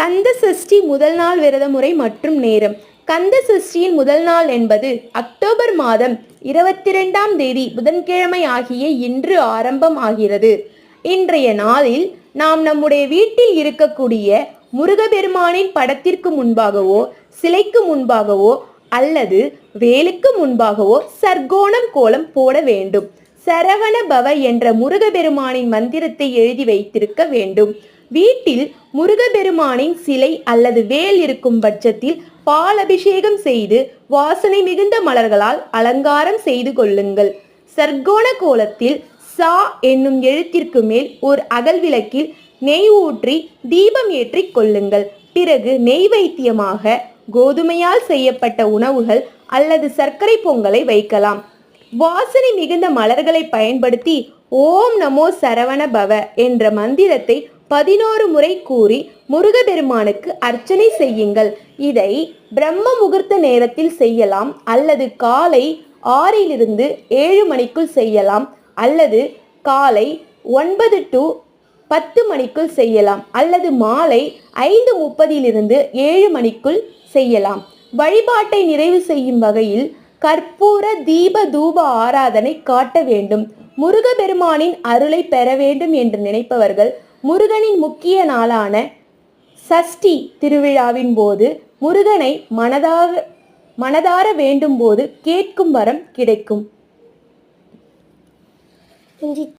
கந்த சஷ்டி முதல் நாள் விரத முறை மற்றும் நேரம். கந்த சஷ்டியின் முதல் நாள் என்பது அக்டோபர் மாதம் 22ஆம் தேதி புதன்கிழமை ஆகிய இன்று ஆரம்பம் ஆகிறது. இன்றைய நாளில் நாம் நம்முடைய வீட்டில் இருக்கக்கூடிய முருகப்பெருமானின் படத்திற்கு முன்பாகவோ சிலைக்கு முன்பாகவோ அல்லது வேலுக்கு முன்பாகவோ சர்க்கோணம் கோலம் போட வேண்டும். சரவண பவ என்ற முருகப்பெருமானின் மந்திரத்தை எழுதி வைத்திருக்க வேண்டும். வீட்டில் முருகப்பெருமானின் சிலை அல்லது வேல் இருக்கும் பட்சத்தில் பால் அபிஷேகம் செய்து வாசனை மிகுந்த மலர்களால் அலங்காரம் செய்து கொள்ளுங்கள். சர்க்கோண கோலத்தில் சா என்னும் எழுத்திற்கு மேல் ஒரு அகல் விளக்கில் நெய் ஊற்றி தீபம் ஏற்றி கொள்ளுங்கள். பிறகு நெய்வேத்தியமாக கோதுமையால் செய்யப்பட்ட உணவுகள் அல்லது சர்க்கரை பொங்கலை வைக்கலாம். வாசனை மிகுந்த மலர்களை பயன்படுத்தி ஓம் நமோ சரவண பவ என்ற மந்திரத்தை 11 முறை கூறி முருகப்பெருமானுக்கு அர்ச்சனை செய்யுங்கள். இதை பிரம்ம முகூர்த்த நேரத்தில் செய்யலாம் அல்லது காலை 6 to 7 மணிக்குள் செய்யலாம் அல்லது காலை 9 to 10 மணிக்குள் செய்யலாம் அல்லது மாலை 5:30 to 7 மணிக்குள் செய்யலாம். வழிபாட்டை நிறைவு செய்யும் வகையில் கற்பூர தீப தூப ஆராதனை காட்ட வேண்டும். முருகப்பெருமானின் அருளை பெற வேண்டும் என்று நினைப்பவர்கள் முருகனின் முக்கிய நாளான சஷ்டி திருவிழாவின் போது முருகனை மனதார வேண்டும் போது கேட்கும் வரம் கிடைக்கும்.